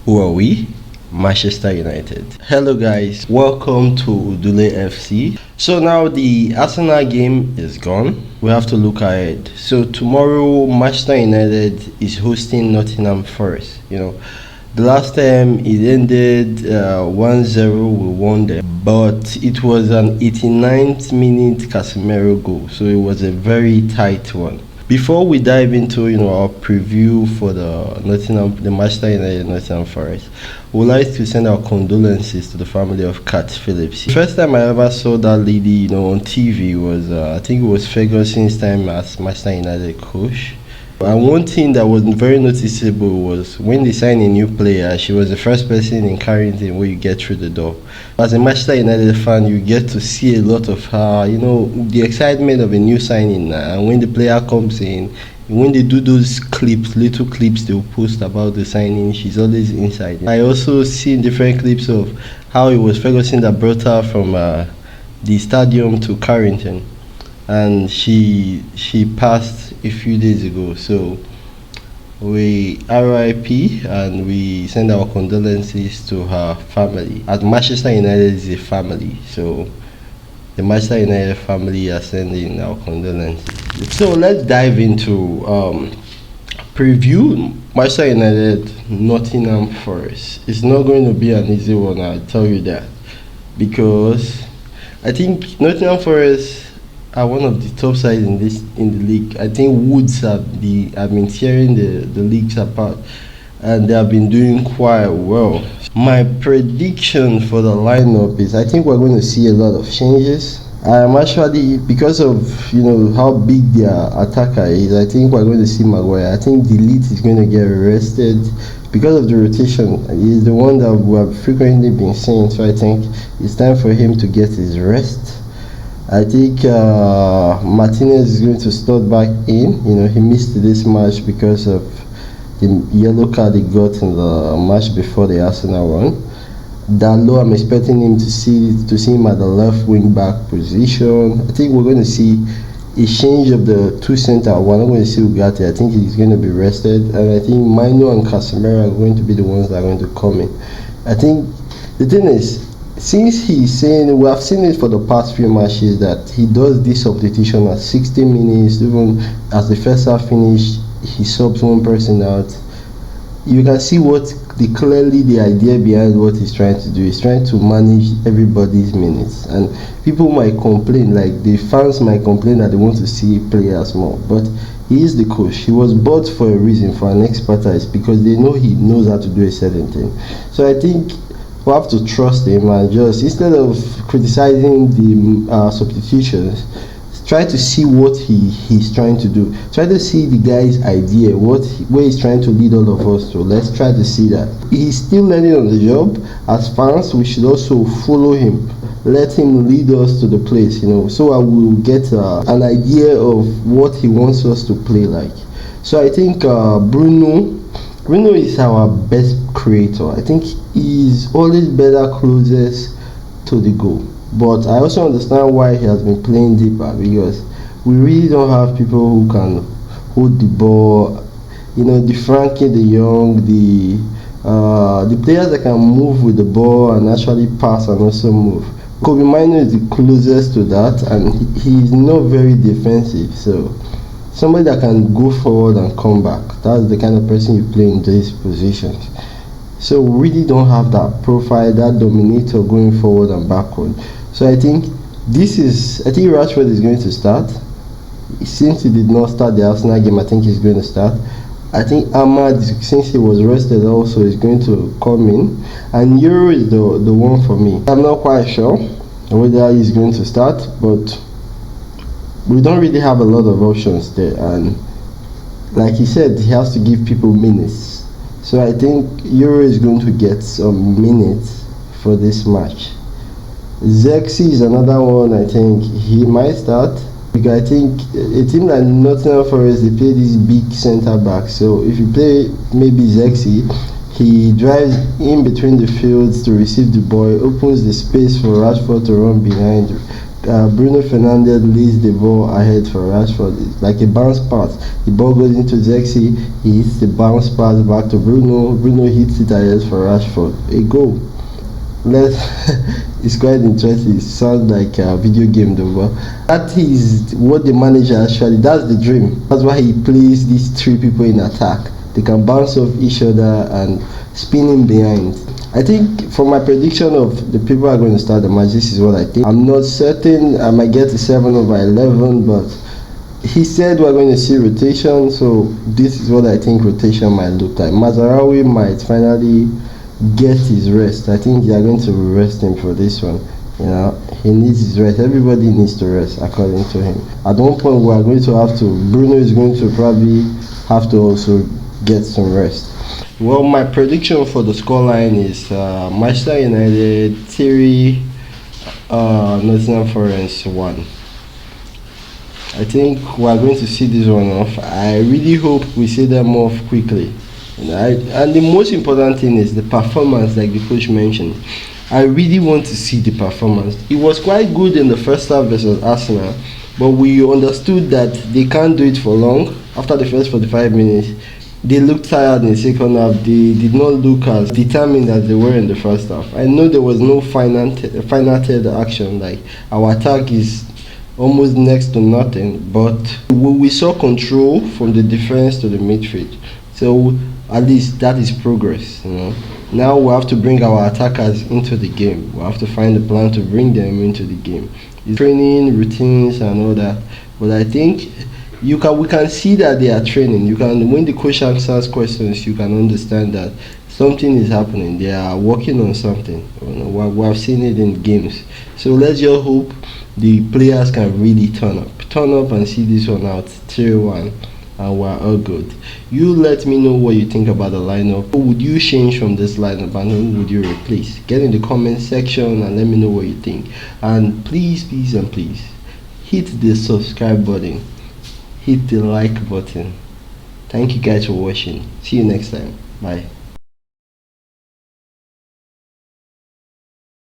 Who are we? Manchester United. Hello guys, welcome to Utd FC. So now the Arsenal game is gone. We have to look ahead. So tomorrow Manchester United is hosting Nottingham Forest. The last time it ended 1-0, we won them, but it was an 89th minute Casemiro goal, so it was a very tight one. Before we dive into our preview for the Manchester United Nottingham Forest, we would like to send our condolences to the family of Kat Phillips. The first time I ever saw that lady on TV was I think it was Ferguson's time as Manchester United coach. And one thing that was very noticeable was when they signed a new player, she was the first person in Carrington where you get through the door. As a Manchester United fan, you get to see a lot of her, the excitement of a new signing. And when the player comes in, when they do those clips, little clips they'll post about the signing, she's always inside. I also seen different clips of how it was Ferguson that brought her from the stadium to Carrington. And she passed a few days ago, so we RIP and we send our condolences to her family. As Manchester United is a family, so the Manchester United family are sending our condolences. So let's dive into preview Manchester United Nottingham Forest. It's not going to be an easy one, I'll tell you that, because I think Nottingham Forest are one of the top sides in the league. I think Woods have been tearing the leagues apart, and they have been doing quite well. My prediction for the lineup is I think we're going to see a lot of changes. I'm actually, because of how big their attacker is, I think we're going to see Maguire. I think Delete is going to get arrested because of the rotation. He's the one that we have frequently been seeing, so I think it's time for him to get his rest. I think Martinez is going to start back in. He missed this match because of the yellow card he got in the match before the Arsenal run. Dalot, I'm expecting him to see him at the left wing back position. I think we're going to see a change of the two center. We're not going to see Ugarte. I think he's going to be rested, and I think Maino and Casemiro are going to be the ones that are going to come in. I think the thing is, since he's saying, we have seen it for the past few matches, that he does this substitution at 60 minutes, even as the first half finished, he subs one person out. You can see clearly the idea behind what he's trying to do. He's trying to manage everybody's minutes, and people might complain, like the fans might complain that they want to see players more, but he is the coach. He was bought for a reason, for an expertise, because they know he knows how to do a certain thing. So I think we have to trust him, and just instead of criticizing the substitutions, try to see what he's trying to do. Try to see the guy's idea, where he's trying to lead all of us to. Let's try to see that. He's still learning on the job. As fans, we should also follow him. Let him lead us to the place, so I will get an idea of what he wants us to play like. So I think Bruno is our best creator. I think he's always better closest to the goal. But I also understand why he has been playing deeper, because we really don't have people who can hold the ball. The Frankie de Jong, the players that can move with the ball and actually pass and also move. Kobe Mino is the closest to that, and he's not very defensive. So somebody that can go forward and come back. That's the kind of person you play in these positions. So we really don't have that profile, that dominator going forward and backward. So I think Rashford is going to start. Since he did not start the Arsenal game, I think he's going to start. I think Ahmad, since he was rested also, is going to come in. And Yoro is the one for me. I'm not quite sure whether he's going to start, but we don't really have a lot of options there, and like he said, he has to give people minutes. So I think Yoro is going to get some minutes for this match. Zexi is another one. I think he might start, because I think a team like Nottingham Forest, they play these big centre backs. So if you play maybe Zexi, he drives in between the fields to receive the ball, opens the space for Rashford to run behind. Bruno Fernandes leads the ball ahead for Rashford. It's like a bounce pass. The ball goes into Zexi. He hits the bounce pass back to Bruno. Bruno hits it ahead for Rashford. A goal. Let's. It's quite interesting. It sounds like a video game, though. But that is what the manager actually. That's the dream. That's why he plays these three people in attack. They can bounce off each other and spinning behind. I think for my prediction of the people who are going to start the match, this is what I think. I'm not certain. I might get to 7 over 11, but he said we're going to see rotation, so this is what I think rotation might look like. Mazarawi might finally get his rest. I think they are going to rest him for this one. You know, he needs his rest. Everybody needs to rest, according to him. At one point, we are going to have to. Bruno is going to probably have to also get some rest. Well, my prediction for the scoreline is Manchester United 3, Nottingham Forest 1. I think we are going to see this one off. I really hope we see them off quickly. And the most important thing is the performance, like the coach mentioned. I really want to see the performance. It was quite good in the first half versus Arsenal, but we understood that they can't do it for long. After the first 45 minutes, they looked tired in the second half. They did not look as determined as they were in the first half. I know there was no final third action. Like, our attack is almost next to nothing, but we saw control from the defense to the midfield. So at least that is progress. You know. Now we have to bring our attackers into the game. We have to find a plan to bring them into the game. It's training routines and all that. But I think we can see that they are training. You can, when the coach answers questions, you can understand that something is happening. They are working on something. You know, we have seen it in games. So let's just hope the players can really turn up and see this one out 3-1, and we're all good. You let me know what you think about the lineup. Who would you change from this lineup and who would you replace? Get in the comment section and let me know what you think. And please hit the subscribe button, hit the like button. Thank you guys for watching. See you next time. Bye.